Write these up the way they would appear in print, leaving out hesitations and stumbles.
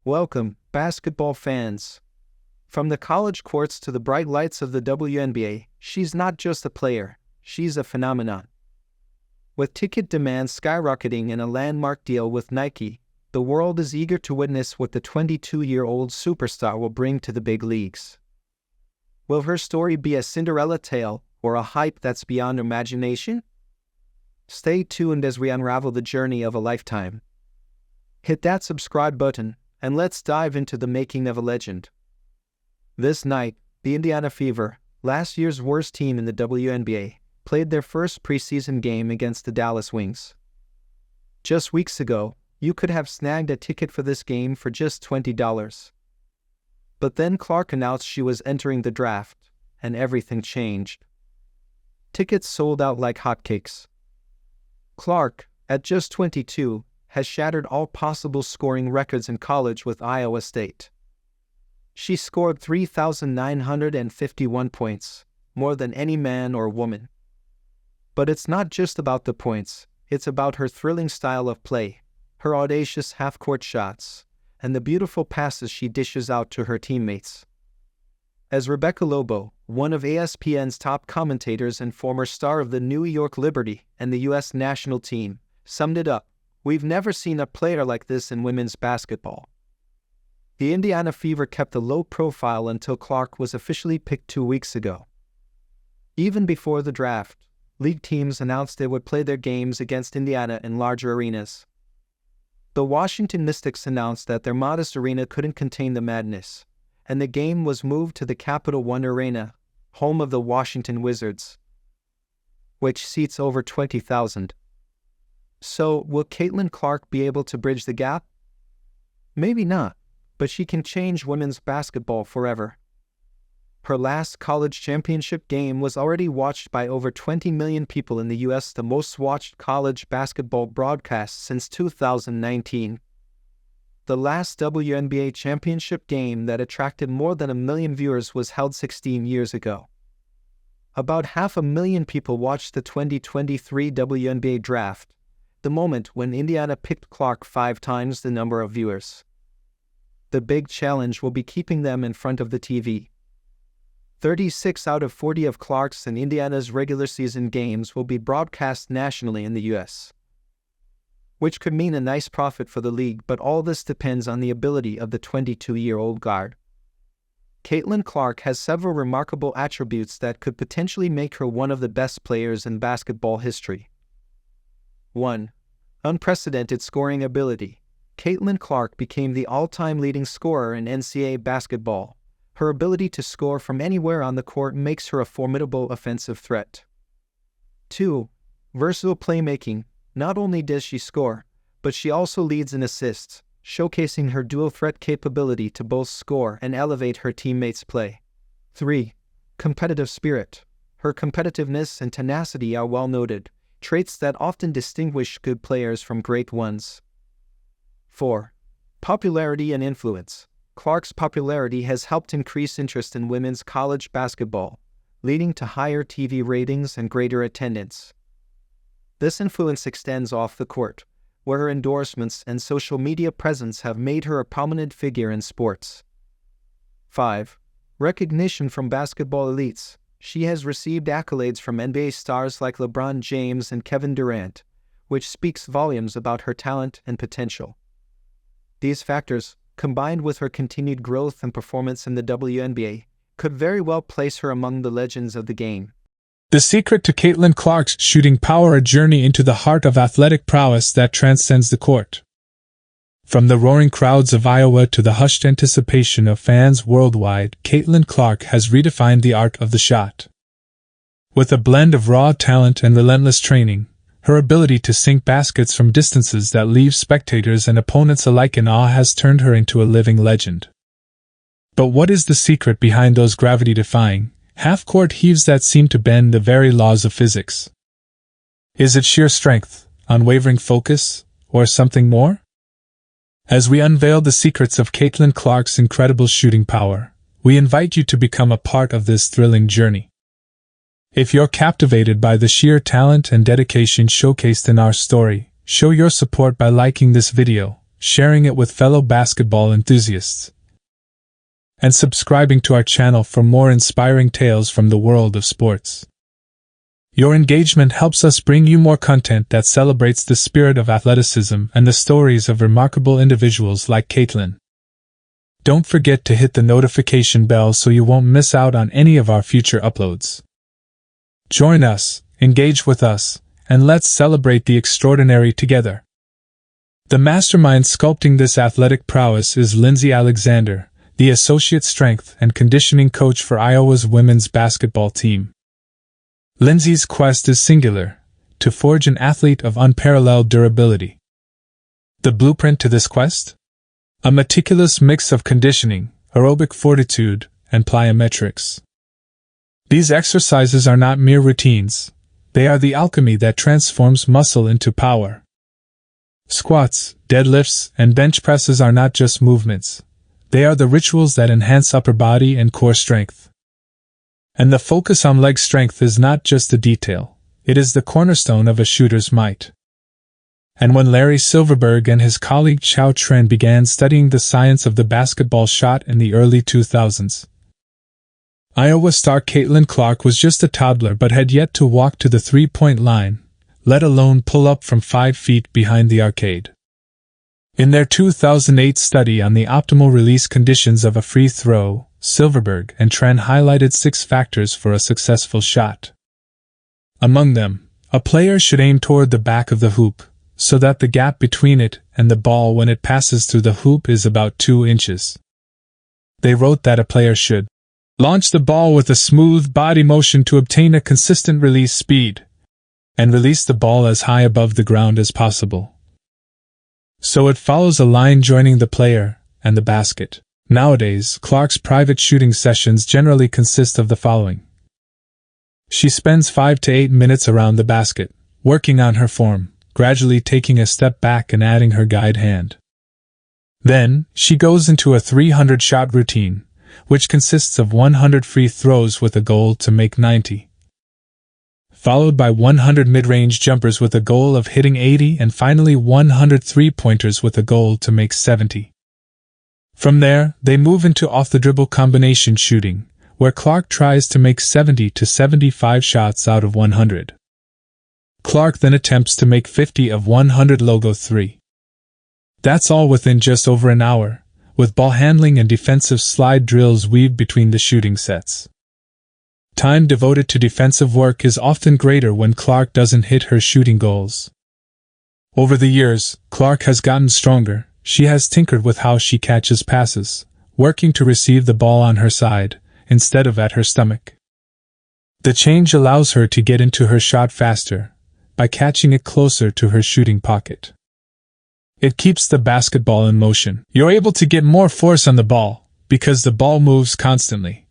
Welcome, basketball fans. From the college courts to the bright lights of the WNBA, she's not just a player, she's a phenomenon. With ticket demand skyrocketing and a landmark deal with Nike, the world is eager to witness what the 22-year-old superstar will bring to the big leagues. Will her story be a Cinderella tale or a hype that's beyond imagination? Stay tuned as we unravel the journey of a lifetime. Hit that subscribe button, and let's dive into the making of a legend. This night, the Indiana Fever, last year's worst team in the WNBA, played their first preseason game against the Dallas Wings. Just weeks ago, you could have snagged a ticket for this game for just $20. But then Clark announced she was entering the draft, and everything changed. Tickets sold out like hotcakes. Clark, at just 22, has shattered all possible scoring records in college with Iowa State. She scored 3,951 points, more than any man or woman. But it's not just about the points, it's about her thrilling style of play, her audacious half-court shots, and the beautiful passes she dishes out to her teammates. As Rebecca Lobo, one of ESPN's top commentators and former star of the New York Liberty and the U.S. national team, summed it up, "We've never seen a player like this in women's basketball." The Indiana Fever kept a low profile until Clark was officially picked 2 weeks ago. Even before the draft, league teams announced they would play their games against Indiana in larger arenas. The Washington Mystics announced that their modest arena couldn't contain the madness, and the game was moved to the Capital One Arena, home of the Washington Wizards, which seats over 20,000. So, will Caitlin Clark be able to bridge the gap? Maybe not, but she can change women's basketball forever. Her last college championship game was already watched by over 20 million people in the U.S., the most watched college basketball broadcast since 2019. The last WNBA championship game that attracted more than 1 million viewers was held 16 years ago. About 500,000 people watched the 2023 WNBA draft, the moment when Indiana picked Clark 5 times the number of viewers. The big challenge will be keeping them in front of the TV. 36 out of 40 of Clark's and Indiana's regular season games will be broadcast nationally in the U.S., which could mean a nice profit for the league, but all this depends on the ability of the 22-year-old guard. Caitlin Clark has several remarkable attributes that could potentially make her one of the best players in basketball history. 1. Unprecedented scoring ability. Caitlin Clark became the all-time leading scorer in NCAA basketball. Her ability to score from anywhere on the court makes her a formidable offensive threat. 2. Versatile playmaking. Not only does she score, but she also leads in assists, showcasing her dual-threat capability to both score and elevate her teammates' play. 3. Competitive spirit. Her competitiveness and tenacity are well noted, traits that often distinguish good players from great ones. 4. Popularity and influence. Clark's popularity has helped increase interest in women's college basketball, leading to higher TV ratings and greater attendance. This influence extends off the court, where her endorsements and social media presence have made her a prominent figure in sports. 5. Recognition from basketball elites. She has received accolades from NBA stars like LeBron James and Kevin Durant, which speaks volumes about her talent and potential. These factors, combined with her continued growth and performance in the WNBA, could very well place her among the legends of the game. The secret to Caitlin Clark's shooting power: a journey into the heart of athletic prowess that transcends the court. From the roaring crowds of Iowa to the hushed anticipation of fans worldwide, Caitlin Clark has redefined the art of the shot. With a blend of raw talent and relentless training, her ability to sink baskets from distances that leave spectators and opponents alike in awe has turned her into a living legend. But what is the secret behind those gravity-defying, half-court heaves that seem to bend the very laws of physics? Is it sheer strength, unwavering focus, or something more? As we unveil the secrets of Caitlin Clark's incredible shooting power, we invite you to become a part of this thrilling journey. If you're captivated by the sheer talent and dedication showcased in our story, show your support by liking this video, sharing it with fellow basketball enthusiasts, and subscribing to our channel for more inspiring tales from the world of sports. Your engagement helps us bring you more content that celebrates the spirit of athleticism and the stories of remarkable individuals like Caitlin. Don't forget to hit the notification bell so you won't miss out on any of our future uploads. Join us, engage with us, and let's celebrate the extraordinary together. The mastermind sculpting this athletic prowess is Lindsay Alexander, the Associate Strength and Conditioning Coach for Iowa's women's basketball team. Lindsay's quest is singular, to forge an athlete of unparalleled durability. The blueprint to this quest? A meticulous mix of conditioning, aerobic fortitude, and plyometrics. These exercises are not mere routines, they are the alchemy that transforms muscle into power. Squats, deadlifts, and bench presses are not just movements, they are the rituals that enhance upper body and core strength. And the focus on leg strength is not just a detail, it is the cornerstone of a shooter's might. And when Larry Silverberg and his colleague Chao Tren began studying the science of the basketball shot in the early 2000s, Iowa star Caitlin Clark was just a toddler but had yet to walk to the three-point line, let alone pull up from 5 feet behind the arcade. In their 2008 study on the optimal release conditions of a free throw, Silverberg and Tren highlighted 6 factors for a successful shot. Among them, a player should aim toward the back of the hoop, so that the gap between it and the ball when it passes through the hoop is about 2 inches. They wrote that a player should launch the ball with a smooth body motion to obtain a consistent release speed, and release the ball as high above the ground as possible. So it follows a line joining the player and the basket. Nowadays, Clark's private shooting sessions generally consist of the following. She spends 5 to 8 minutes around the basket, working on her form, gradually taking a step back and adding her guide hand. Then, she goes into a 300-shot routine, which consists of 100 free throws with a goal to make 90. Followed by 100 mid-range jumpers with a goal of hitting 80 and finally 100 three-pointers with a goal to make 70. From there, they move into off-the-dribble combination shooting, where Clark tries to make 70 to 75 shots out of 100. Clark then attempts to make 50 of 100 logo 3. That's all within just over an hour, with ball handling and defensive slide drills weaved between the shooting sets. Time devoted to defensive work is often greater when Clark doesn't hit her shooting goals. Over the years, Clark has gotten stronger. She has tinkered with how she catches passes, working to receive the ball on her side, instead of at her stomach. The change allows her to get into her shot faster, by catching it closer to her shooting pocket. It keeps the basketball in motion. You're able to get more force on the ball, because the ball moves constantly,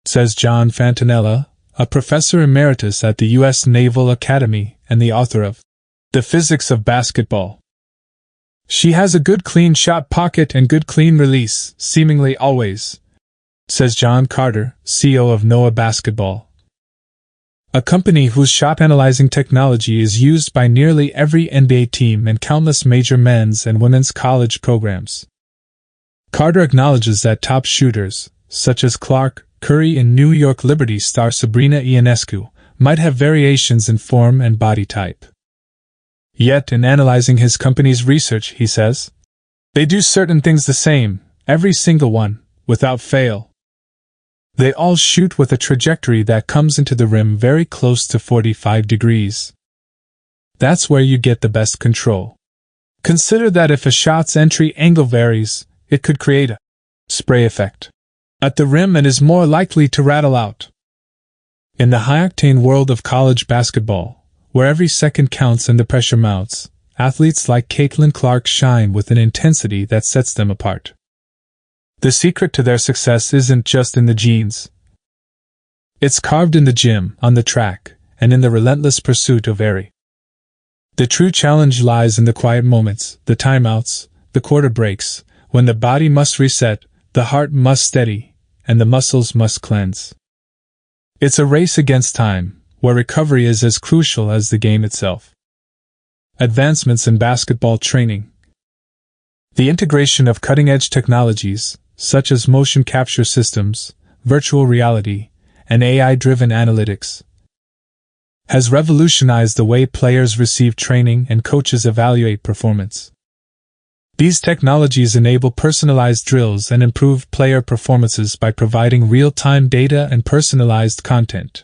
says John Fantanella, a professor emeritus at the U.S. Naval Academy and the author of The Physics of Basketball. She has a good clean shot pocket and good clean release, seemingly always, says John Carter, CEO of NOAA Basketball, a company whose shot analyzing technology is used by nearly every NBA team and countless major men's and women's college programs. Carter acknowledges that top shooters, such as Clark, Curry, and New York Liberty star Sabrina Ionescu, might have variations in form and body type. Yet, in analyzing his company's research, he says, they do certain things the same, every single one, without fail. They all shoot with a trajectory that comes into the rim very close to 45 degrees. That's where you get the best control. Consider that if a shot's entry angle varies, it could create a spray effect at the rim and is more likely to rattle out. In the high-octane world of college basketball, where every second counts and the pressure mounts, athletes like Caitlin Clark shine with an intensity that sets them apart. The secret to their success isn't just in the genes. It's carved in the gym, on the track, and in the relentless pursuit of airy. The true challenge lies in the quiet moments, the timeouts, the quarter breaks, when the body must reset, the heart must steady, and the muscles must cleanse. It's a race against time, where recovery is as crucial as the game itself. Advancements in basketball training. The integration of cutting-edge technologies, such as motion capture systems, virtual reality, and AI-driven analytics, has revolutionized the way players receive training and coaches evaluate performance. These technologies enable personalized drills and improved player performances by providing real-time data and personalized content.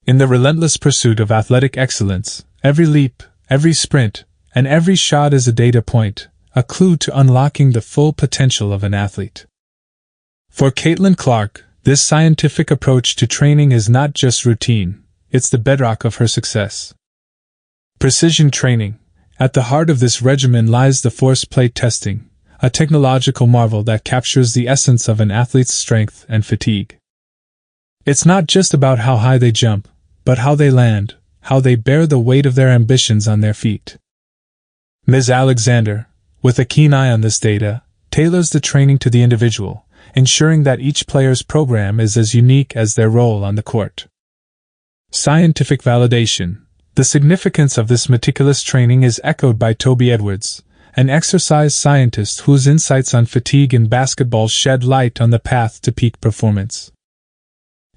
In the relentless pursuit of athletic excellence, every leap, every sprint, and every shot is a data point, a clue to unlocking the full potential of an athlete. For Caitlin Clark, this scientific approach to training is not just routine, it's the bedrock of her success. Precision training. At the heart of this regimen lies the force plate testing, a technological marvel that captures the essence of an athlete's strength and fatigue. It's not just about how high they jump, but how they land, how they bear the weight of their ambitions on their feet. Ms. Alexander, with a keen eye on this data, tailors the training to the individual, ensuring that each player's program is as unique as their role on the court. Scientific validation. The significance of this meticulous training is echoed by Toby Edwards, an exercise scientist whose insights on fatigue in basketball shed light on the path to peak performance.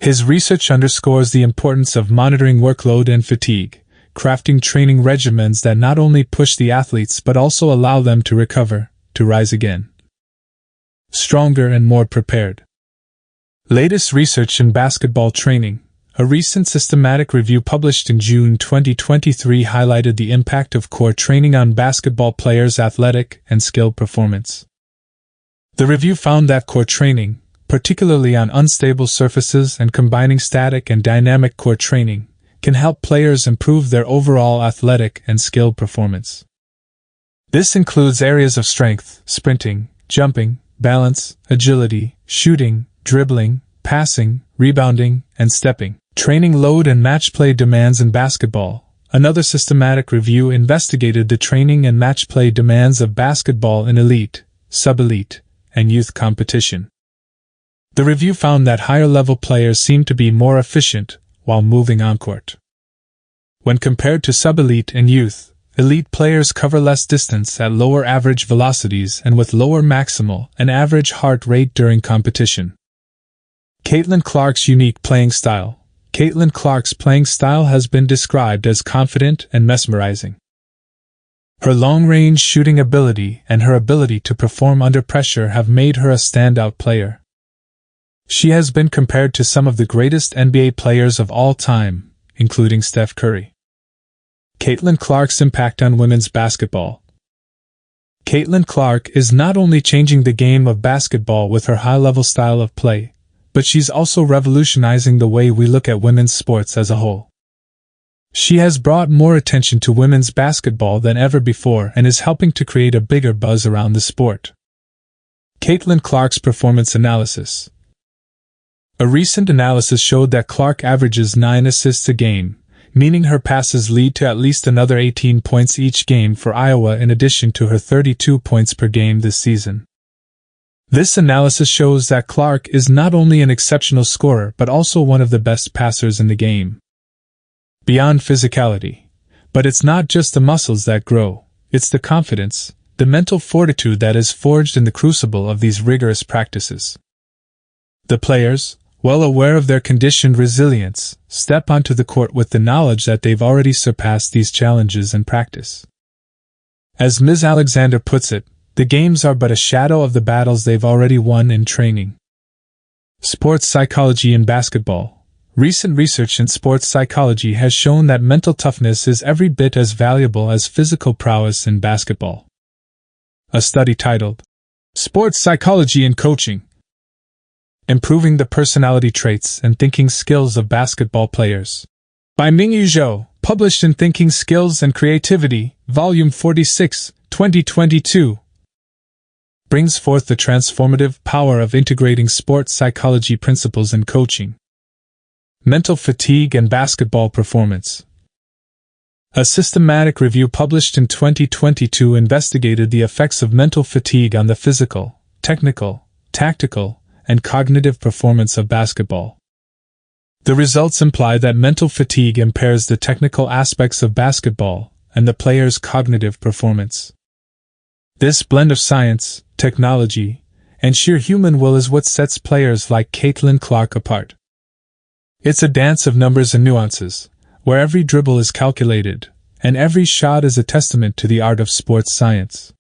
His research underscores the importance of monitoring workload and fatigue, crafting training regimens that not only push the athletes but also allow them to recover, to rise again stronger and more prepared. Latest research in basketball training. A recent systematic review published in June 2023 highlighted the impact of core training on basketball players' athletic and skill performance. The review found that core training, particularly on unstable surfaces and combining static and dynamic core training, can help players improve their overall athletic and skill performance. This includes areas of strength, sprinting, jumping, balance, agility, shooting, dribbling, passing, rebounding, and stepping. Training load and match play demands in basketball. Another systematic review investigated the training and match play demands of basketball in elite, sub-elite, and youth competition. The review found that higher-level players seem to be more efficient while moving on court. When compared to sub-elite and youth, elite players cover less distance at lower average velocities and with lower maximal and average heart rate during competition. Caitlin Clark's unique playing style. Caitlin Clark's playing style has been described as confident and mesmerizing. Her long-range shooting ability and her ability to perform under pressure have made her a standout player. She has been compared to some of the greatest NBA players of all time, including Steph Curry. Caitlin Clark's impact on women's basketball. Caitlin Clark is not only changing the game of basketball with her high-level style of play, but she's also revolutionizing the way we look at women's sports as a whole. She has brought more attention to women's basketball than ever before and is helping to create a bigger buzz around the sport. Caitlin Clark's performance analysis. A recent analysis showed that Clark averages 9 assists a game, meaning her passes lead to at least another 18 points each game for Iowa in addition to her 32 points per game this season. This analysis shows that Clark is not only an exceptional scorer but also one of the best passers in the game. Beyond physicality. But it's not just the muscles that grow, it's the confidence, the mental fortitude that is forged in the crucible of these rigorous practices. The players, well aware of their conditioned resilience, step onto the court with the knowledge that they've already surpassed these challenges in practice. As Ms. Alexander puts it, the games are but a shadow of the battles they've already won in training. Sports psychology in basketball. Recent research in sports psychology has shown that mental toughness is every bit as valuable as physical prowess in basketball. A study titled, Sports Psychology in Coaching: Improving the Personality Traits and Thinking Skills of Basketball Players, by Mingyu Zhou, published in Thinking Skills and Creativity, Volume 46, 2022. Brings forth the transformative power of integrating sports psychology principles in coaching. Mental fatigue and basketball performance. A systematic review published in 2022 investigated the effects of mental fatigue on the physical, technical, tactical, and cognitive performance of basketball. The results imply that mental fatigue impairs the technical aspects of basketball and the player's cognitive performance. This blend of science, technology, and sheer human will is what sets players like Caitlin Clark apart. It's a dance of numbers and nuances, where every dribble is calculated, and every shot is a testament to the art of sports science.